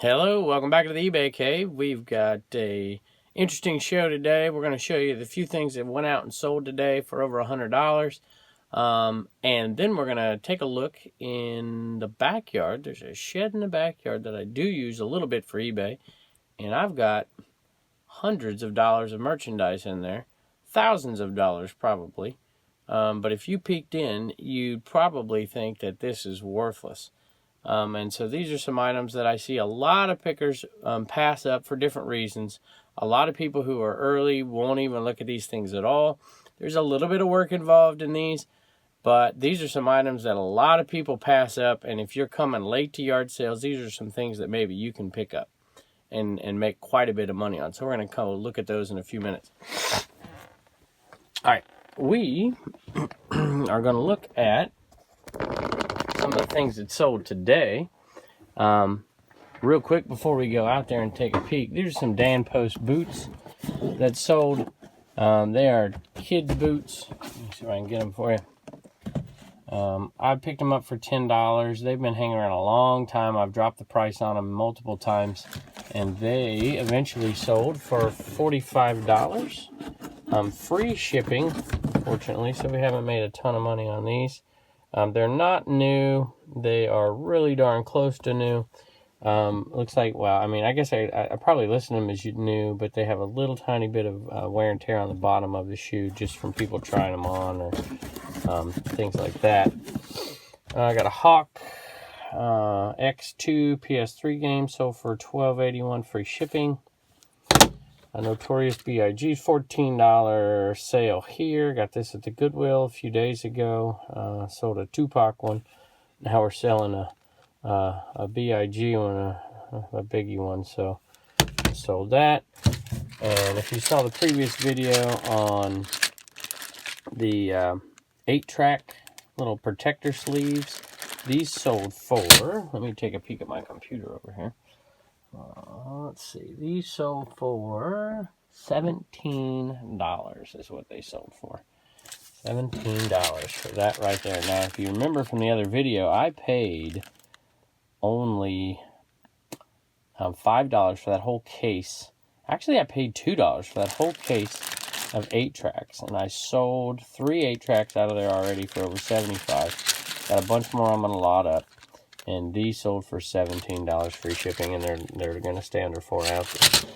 Hello, welcome back to the eBay Cave. We've got a interesting show today. We're going to show you the few things that went out and sold today for over $100. And then we're going to take a look in the backyard. There's a shed in the backyard that I do use a little bit for eBay. And I've got hundreds of dollars of merchandise in there. Thousands of dollars probably. But if you peeked in, you'd probably think that this is worthless. And so these are some items that I see a lot of pickers pass up for different reasons. A lot of people who are early won't even look at these things at all. There's a little bit of work involved in these, but these are some items that a lot of people pass up. And if you're coming late to yard sales, these are some things that maybe you can pick up and make quite a bit of money on. So we're going to go look at those in a few minutes. All right, we are going to look at some of the things that sold today. Real quick before we go out there and take a peek, these are some Dan Post boots that sold. They are kids boots. Let me see if I can get them for you. I picked them up for $10. They've been hanging around a long time. I've dropped the price on them multiple times, and they eventually sold for $45. Free shipping, fortunately, so we haven't made a ton of money on these. They're not new. They are really darn close to new. Looks like, well, I mean, I guess I probably listed them as new, but they have a little tiny bit of wear and tear on the bottom of the shoe just from people trying them on or things like that. I got a Hawk X2 PS3 game, sold for $12.81 free shipping. A Notorious B.I.G. $14 sale here. Got this at the Goodwill a few days ago. Sold a Tupac one. Now we're selling a B.I.G. one, a biggie one. So sold that. And if you saw the previous video on the 8-track little protector sleeves, these sold for, let me take a peek at my computer over here. Let's see. These sold for $17 is what they sold for. $17 for that right there. Now, if you remember from the other video, I paid only $5 for that whole case. Actually, I paid $2 for that whole case of 8-tracks, and I sold 3 8-tracks out of there already for over $75. Got a bunch more I'm going to lot up. And these sold for $17 free shipping, and they're going to stay under 4 ounces.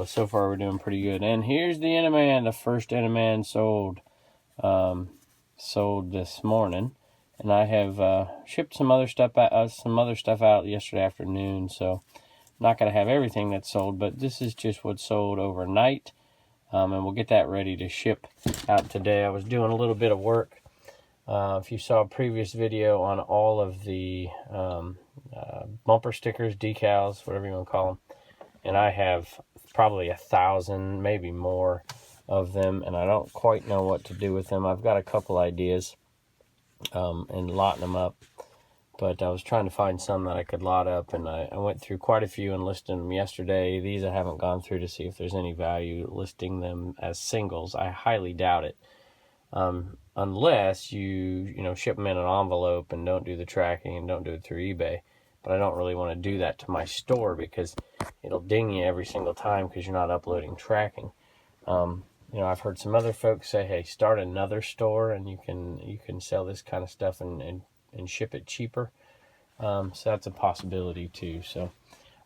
So far we're doing pretty good. And here's the Enaman. The first Enaman sold this morning, and I have shipped some other stuff out yesterday afternoon. So I'm not going to have everything that's sold, but this is just what sold overnight, and we'll get that ready to ship out today. I was doing a little bit of work. If you saw a previous video on all of the bumper stickers, decals, whatever you want to call them, and I have probably 1,000, maybe more of them, and I don't quite know what to do with them. I've got a couple ideas and lotting them up, but I was trying to find some that I could lot up, and I went through quite a few and listed them yesterday. These I haven't gone through to see if there's any value listing them as singles. I highly doubt it. Unless you ship them in an envelope and don't do the tracking and don't do it through eBay. But I don't really want to do that to my store because it'll ding you every single time because you're not uploading tracking. I've heard some other folks say, hey, start another store and you can sell this kind of stuff and ship it cheaper. So that's a possibility too. So,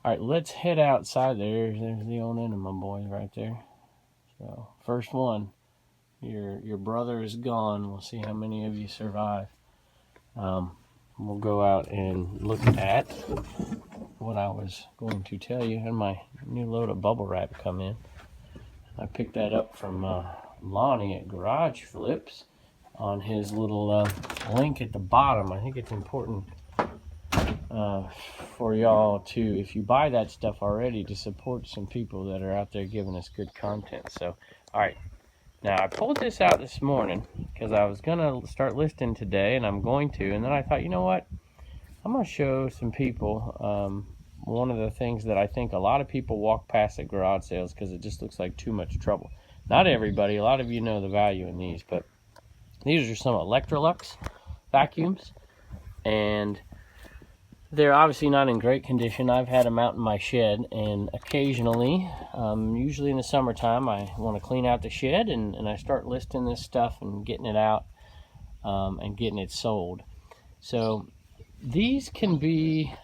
all right, let's head outside. There's the old Enema boy right there. So first one. Your brother is gone. We'll see how many of you survive. We'll go out and look at what I was going to tell you. And my new load of bubble wrap come in. I picked that up from Lonnie at Garage Flips on his little link at the bottom. I think it's important for y'all to, if you buy that stuff already, to support some people that are out there giving us good content. So, all right. Now, I pulled this out this morning because I was going to start listing today, and I'm going to. And then I thought, you know what? I'm going to show some people one of the things that I think a lot of people walk past at garage sales because it just looks like too much trouble. Not everybody. A lot of you know the value in these, but these are some Electrolux vacuums. And They're obviously not in great condition. I've had them out in my shed, and occasionally, usually in the summertime, I want to clean out the shed, and I start listing this stuff and getting it out and getting it sold. So these can be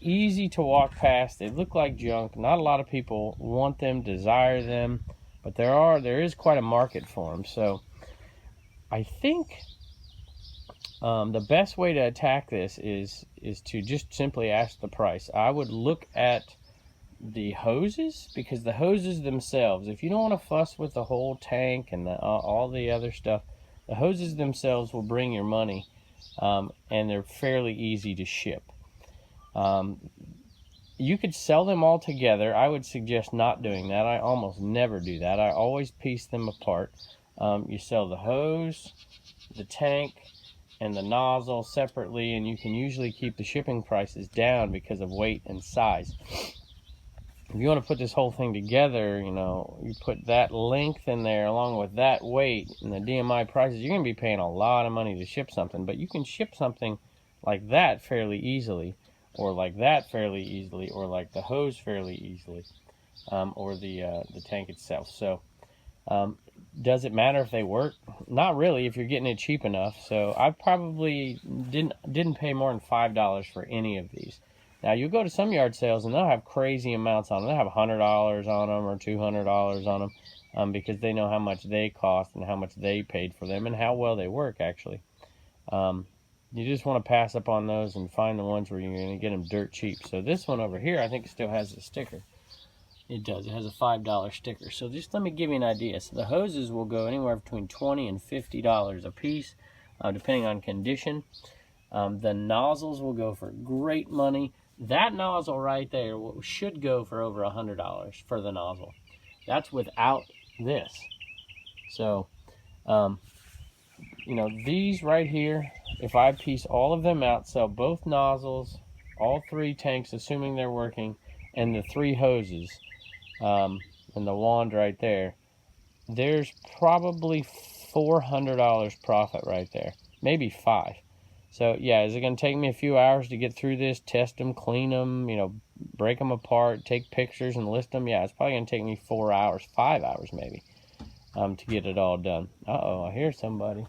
easy to walk past. They look like junk. Not a lot of people want them, desire them, but there is quite a market for them. So I think the best way to attack this is to just simply ask the price. I would look at the hoses, because the hoses themselves, if you don't want to fuss with the whole tank and all the other stuff, the hoses themselves will bring your money, and they're fairly easy to ship. You could sell them all together. I would suggest not doing that. I almost never do that. I always piece them apart. You sell the hose, the tank, and the nozzle separately, and you can usually keep the shipping prices down because of weight and size. If you want to put this whole thing together, you put that length in there along with that weight and the DMI prices, you're going to be paying a lot of money to ship something. But you can ship something like that fairly easily, or like that fairly easily, or like the hose fairly easily, or the tank itself. So does it matter if they work? Not really, if you're getting it cheap enough. So I probably didn't pay more than $5 for any of these. Now you go to some yard sales and they'll have crazy amounts on them. They'll have $100 on them or $200 on them, because they know how much they cost and how much they paid for them and how well they work, actually. You just want to pass up on those and find the ones where you're going to get them dirt cheap. So this one over here, I think, still has a sticker. It does. It has a $5 sticker. So just let me give you an idea. So the hoses will go anywhere between $20 and $50 a piece, depending on condition. The nozzles will go for great money. That nozzle right there should go for over $100 for the nozzle. That's without this. So, these right here, if I piece all of them out, sell both nozzles, all 3 tanks, assuming they're working, and the 3 hoses, and the wand right there, there's probably $400 profit right there, maybe 5. So yeah, is it going to take me a few hours to get through this, test them, clean them, break them apart, take pictures and list them? Yeah, it's probably going to take me 4 hours, 5 hours maybe, to get it all done. Uh-oh, I hear somebody.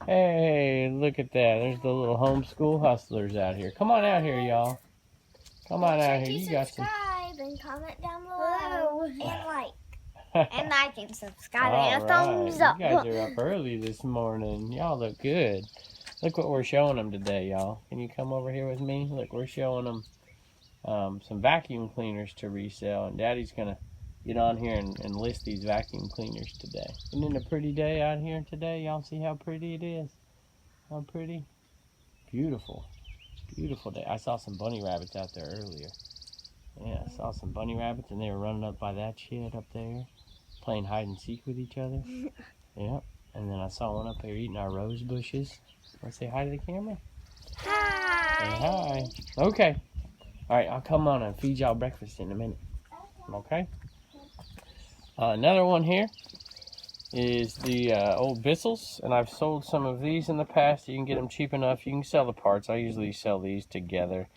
Hey, look at that. There's the little homeschool hustlers out here. Come on out here, y'all. Come on out here. You got some. And comment down below and like and subscribe and a thumbs up. You guys are up early this morning. Y'all look good. Look what we're showing them today, y'all. Can you come over here with me? Look, we're showing them some vacuum cleaners to resell, and Daddy's gonna get on here and list these vacuum cleaners today. Isn't it a pretty day out here today? Y'all see how pretty it is? How pretty? Beautiful. Beautiful day. I saw some bunny rabbits out there earlier. Yeah, I saw some bunny rabbits, and they were running up by that shed up there, playing hide and seek with each other. Yep. And then I saw one up there eating our rose bushes. Want to say hi to the camera? Hi. Say hi. Okay. All right, I'll come on and feed y'all breakfast in a minute. Okay. Another one here is the old Bissell's, and I've sold some of these in the past. You can get them cheap enough. You can sell the parts. I usually sell these together.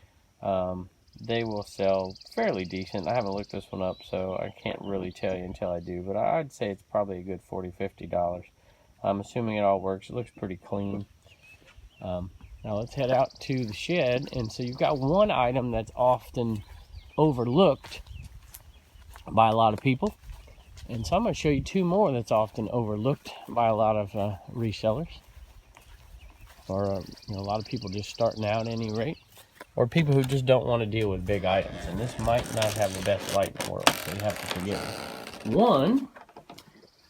They will sell fairly decent. I haven't looked this one up, so I can't really tell you until I do, but I'd say it's probably a good $40, $50. I'm assuming it all works. It looks pretty clean. Now let's head out to the shed. And so you've got one item that's often overlooked by a lot of people. And so I'm going to show you 2 more that's often overlooked by a lot of resellers. Or a lot of people just starting out at any rate. Or people who just don't want to deal with big items. And this might not have the best light in the world, so you have to forgive me. One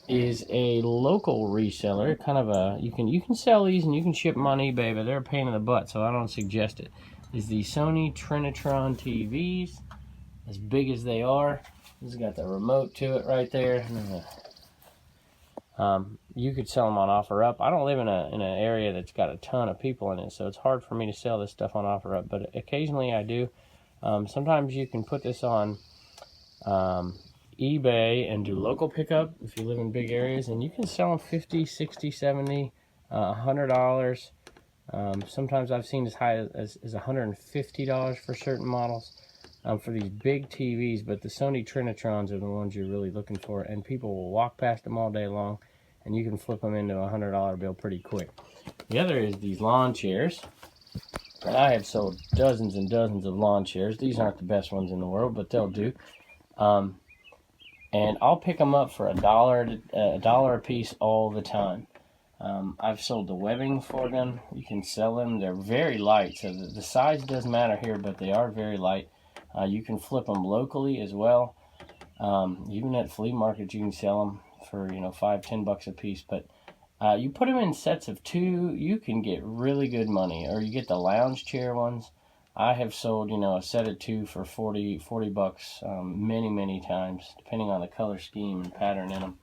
is a local reseller, kind of a, you can sell these and you can ship them on eBay, but they're a pain in the butt, so I don't suggest it. Is the Sony Trinitron TVs, as big as they are. This has got the remote to it right there. You could sell them on OfferUp. I don't live in an area that's got a ton of people in it, so it's hard for me to sell this stuff on OfferUp, but occasionally I do. Sometimes you can put this on eBay and do local pickup if you live in big areas, and you can sell them $50, $60, $70, $100 Sometimes I've seen as high as $150 for certain models for these big TVs, but the Sony Trinitrons are the ones you're really looking for, and people will walk past them all day long, and you can flip them into a $100 bill pretty quick. The other is these lawn chairs. And I have sold dozens and dozens of lawn chairs. These aren't the best ones in the world, but they'll do. And I'll pick them up for $1 a piece all the time. I've sold the webbing for them. You can sell them. They're very light, so the size doesn't matter here, but they are very light. You can flip them locally as well. Even at flea markets, you can sell them for $5-10 a piece. But you put them in sets of 2, you can get really good money. Or you get the lounge chair ones. I have sold a set of 2 for $40 many times, depending on the color scheme and pattern in them,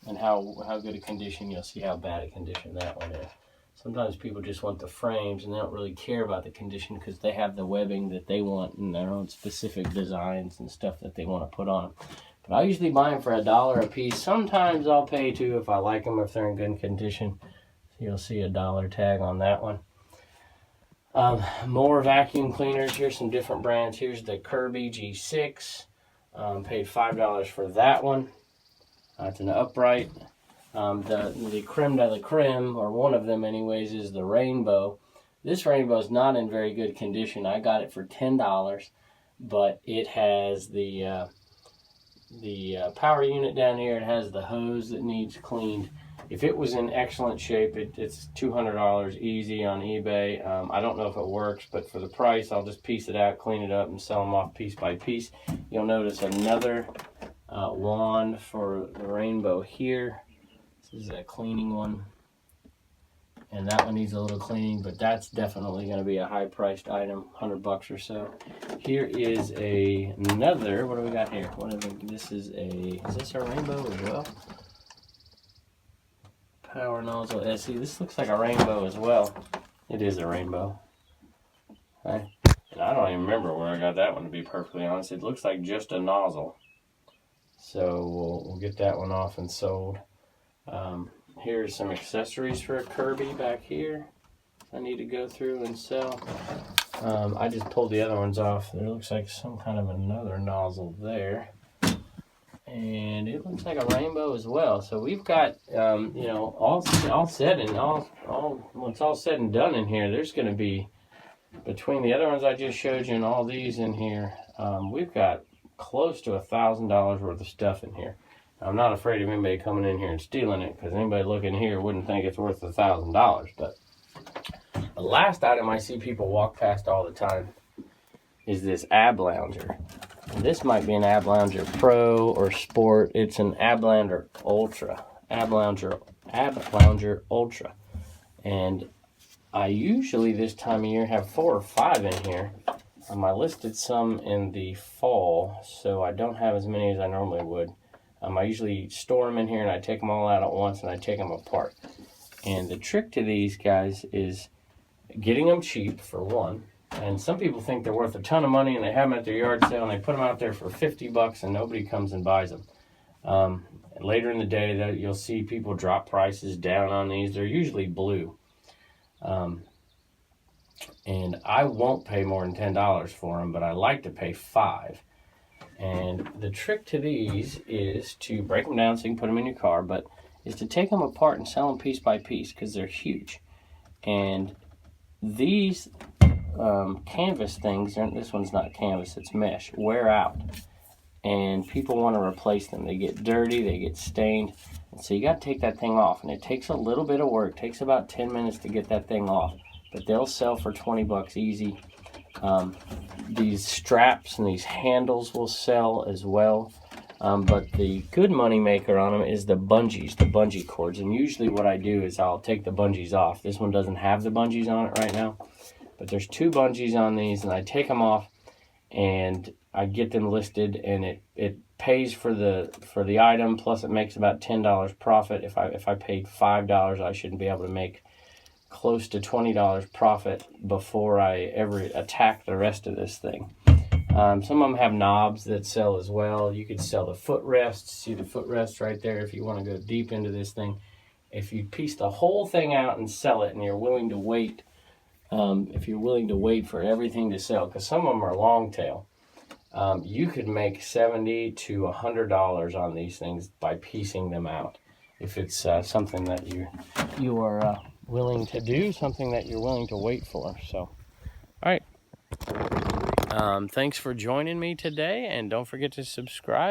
and how good a condition. You'll see how bad a condition that one is. Sometimes people just want the frames and they don't really care about the condition because they have the webbing that they want and their own specific designs and stuff that they want to put on. But I usually buy them for $1 a piece. Sometimes I'll pay $2 if I like them, if they're in good condition. So you'll see a $1 tag on that one. More vacuum cleaners. Here's some different brands. Here's the Kirby G6. Paid $5 for that one. It's an upright. The creme de la creme, or one of them anyways, is the Rainbow. This Rainbow is not in very good condition. I got it for $10, but it has the power unit down here. It has the hose that needs cleaned. If it was in excellent shape, it's $200 easy on eBay. I don't know if it works, but for the price, I'll just piece it out, clean it up, and sell them off piece by piece. You'll notice another wand for the Rainbow here. This is a cleaning one, and that one needs a little cleaning, but that's definitely going to be a high-priced item, $100 or so. Here is another. What do we got here? Is this a Rainbow as well? Power nozzle. See, this looks like a Rainbow as well. It is a Rainbow. Okay. And I don't even remember where I got that one, to be perfectly honest. It looks like just a nozzle. So we'll get that one off and sold. Here's some accessories for a Kirby back here I need to go through and sell. I just pulled the other ones off. There looks like some kind of another nozzle there. And it looks like a Rainbow as well. So we've got, all said and when it's all said and done in here, there's going to be, between the other ones I just showed you and all these in here, we've got close to $1,000 worth of stuff in here. I'm not afraid of anybody coming in here and stealing it, because anybody looking here wouldn't think it's worth $1,000. But the last item I see people walk past all the time is this ab lounger. And this might be an ab lounger Pro or Sport. It's an ab lounger Ultra. Ab lounger Ultra. And I usually this time of year have 4 or 5 in here. I listed some in the fall, so I don't have as many as I normally would. I usually store them in here and I take them all out at once and I take them apart. And the trick to these guys is getting them cheap, for one. And some people think they're worth a ton of money and they have them at their yard sale and they put them out there for $50 and nobody comes and buys them. Later in the day, you'll see people drop prices down on these. They're usually blue. And I won't pay more than $10 for them, but I like to pay $5. And the trick to these is to break them down so you can put them in your car, but is to take them apart and sell them piece by piece, because they're huge. And these canvas things, this one's not canvas, it's mesh, wear out. And people want to replace them. They get dirty, they get stained. And so you got to take that thing off. And it takes a little bit of work. It takes about 10 minutes to get that thing off. But they'll sell for $20 easy. These straps and these handles will sell as well. But the good money maker on them is the bungees, the bungee cords. And usually what I do is I'll take the bungees off. This one doesn't have the bungees on it right now. But there's 2 bungees on these, and I take them off and I get them listed, and it pays for the item, plus it makes about $10 profit. If I paid $5, I shouldn't be able to make close to $20 profit before I ever attack the rest of this thing. Some of them have knobs that sell as well. You could sell the footrests. See the footrests right there if you want to go deep into this thing. if you piece the whole thing out and sell it, and you're willing to wait, if you're willing to wait for everything to sell, because some of them are long tail, you could make $70 to $100 on these things by piecing them out. If it's something that you are willing to do, something that you're willing to wait for. So, all right. Thanks for joining me today, and don't forget to subscribe.